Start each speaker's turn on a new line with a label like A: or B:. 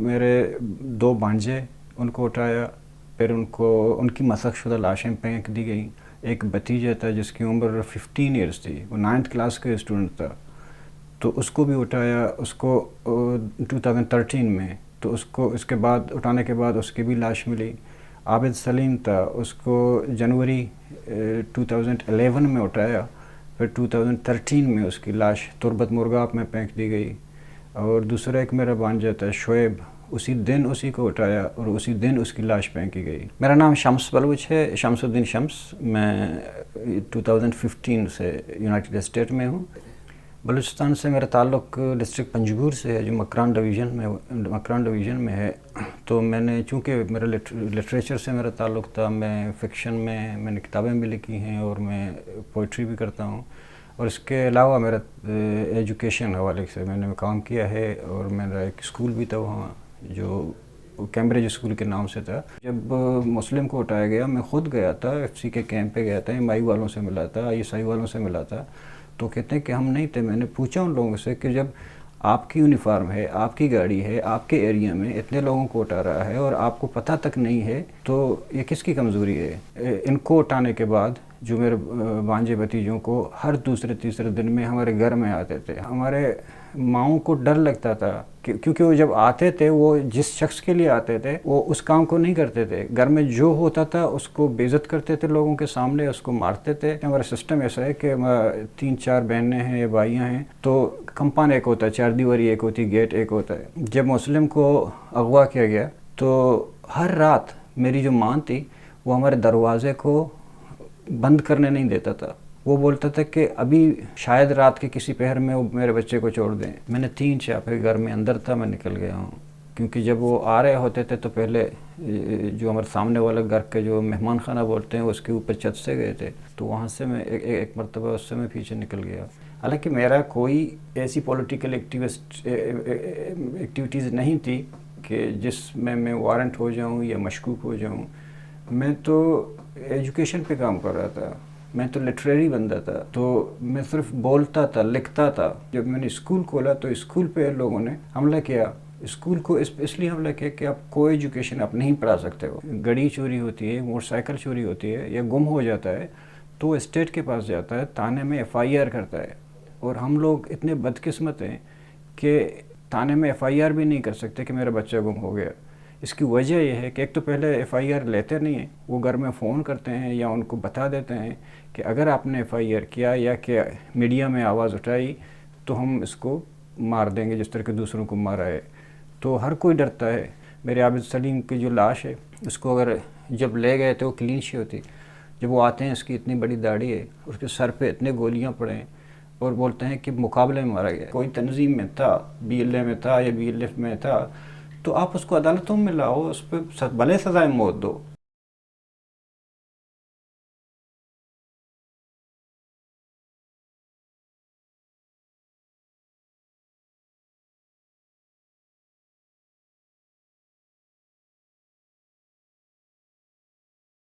A: میرے 2 بھانجے ان کو اٹھایا، پھر ان کی مسخ شدہ لاشیں پھینک دی گئیں. ایک بھتیجا تھا جس کی عمر 15 ایئرس تھی، وہ 9th کلاس کا اسٹوڈنٹ تھا، تو اس کو بھی اٹھایا، اس کو 2013 میں. تو اس کے بعد اٹھانے کے بعد اس کی بھی لاش ملی. عابد سلیم تھا، اس کو جنوری 2011 میں اٹھایا، پھر 2013 میں اس کی لاش تربت مرغاب میں پھینک دی گئی. اور دوسرا ایک میرا بھانجا تھا شعیب، اسی دن اسی کو اٹھایا اور اسی دن اس کی لاش پھینکی گئی. میرا نام شمس بلوچ ہے، شمس الدین شمس. میں 2015 سے یونائٹڈ اسٹیٹ میں ہوں. بلوچستان سے میرا تعلق ڈسٹرکٹ پنجگور سے ہے، جو مکران ڈویژن میں ہے. تو میں نے، چونکہ میرا لٹریچر سے میرا تعلق تھا، میں فکشن میں نے کتابیں بھی لکھی ہیں اور میں پوئٹری بھی کرتا ہوں. اور اس کے علاوہ میرا ایجوکیشن حوالے سے میں نے کام کیا ہے، اور میرا ایک اسکول بھی تھا وہاں جو کیمبرج اسکول کے نام سے تھا. جب مسلم کو اٹھایا گیا، میں خود گیا تھا، ایف سی کے کیمپ پہ گیا تھا، ایم آئی والوں سے ملا تھا، آئی ایس آئی والوں سے ملا تھا. تو کہتے ہیں کہ ہم نہیں تھے. میں نے پوچھا ان لوگوں سے کہ جب آپ کی یونیفارم ہے، آپ کی گاڑی ہے، آپ کے ایریا میں اتنے لوگوں کو اٹھا رہا ہے اور آپ کو پتہ تک نہیں ہے، تو یہ کس کی کمزوری ہے؟ ان کو اٹھانے کے بعد جو میرے بھانجے بھتیجوں کو ہر دوسرے تیسرے دن میں ہمارے گھر میں آتے تھے. ہمارے ماؤں کو ڈر لگتا تھا کیونکہ وہ جب آتے تھے، وہ جس شخص کے لیے آتے تھے وہ اس کام کو نہیں کرتے تھے. گھر میں جو ہوتا تھا اس کو بے عزت کرتے تھے، لوگوں کے سامنے اس کو مارتے تھے. ہمارا سسٹم ایسا ہے کہ 3-4 بہنیں ہیں یا بھائیاں ہیں، تو کمپاؤنڈ ایک ہوتا ہے، 4 دیواری ایک ہوتی ہے، گیٹ ایک ہوتا ہے. جب مسلم کو اغوا کیا گیا تو ہر رات میری جو ماں تھی وہ ہمارے دروازے کو بند کرنے نہیں دیتا تھا. وہ بولتا تھا کہ ابھی شاید رات کے کسی پہر میں وہ میرے بچے کو چھوڑ دیں. میں نے 3 چاپے گھر میں اندر تھا، میں نکل گیا ہوں. کیونکہ جب وہ آ رہے ہوتے تھے تو پہلے جو ہمارے سامنے والا گھر کے جو مہمان خانہ بولتے ہیں اس کے اوپر چھت سے گئے تھے، تو وہاں سے میں ایک مرتبہ اس سے میں پیچھے نکل گیا. حالانکہ میرا کوئی ایسی پولیٹیکل ایکٹیویٹیز نہیں تھی کہ جس میں وارنٹ ہو جاؤں یا مشکوک ہو جاؤں. میں تو ایجوکیشن پہ کام کر رہا تھا، میں تو لٹریری بندہ تھا، تو میں صرف بولتا تھا، لکھتا تھا. جب میں نے اسکول کھولا تو اسکول پہ لوگوں نے حملہ کیا. اسکول کو اس لیے حملہ کیا کہ آپ کوئی ایجوکیشن آپ نہیں پڑھا سکتے ہو. گڑی چوری ہوتی ہے، موٹر سائیکل چوری ہوتی ہے یا گم ہو جاتا ہے تو وہ اسٹیٹ کے پاس جاتا ہے، تھانے میں ایف آئی آر کرتا ہے. اور ہم لوگ اتنے بدقسمت ہیں کہ تھانے میں ایف آئی آر بھی نہیں کر سکتے کہ میرا بچہ گم ہو گیا. اس کی وجہ یہ ہے کہ ایک تو پہلے ایف آئی آر لیتے نہیں ہیں، وہ گھر میں فون کرتے ہیں یا ان کو بتا دیتے ہیں کہ اگر آپ نے ایف آئی آر کیا یا کہ میڈیا میں آواز اٹھائی تو ہم اس کو مار دیں گے جس طرح کہ دوسروں کو مارا ہے. تو ہر کوئی ڈرتا ہے. میرے عابد سلیم کی جو لاش ہے اس کو اگر جب لے گئے تو وہ کلین شی ہوتی. جب وہ آتے ہیں، اس کی اتنی بڑی داڑھی ہے، اس کے سر پہ اتنے گولیاں پڑے ہیں اور بولتے ہیں کہ مقابلے میں مارا گیا. کوئی تنظیم میں تھا، بی ایل اے میں تھا یا بی ایل ایف میں تھا، تو آپ اس کو عدالتوں میں لاؤ، اس پہ بھلے سزائے موت دو.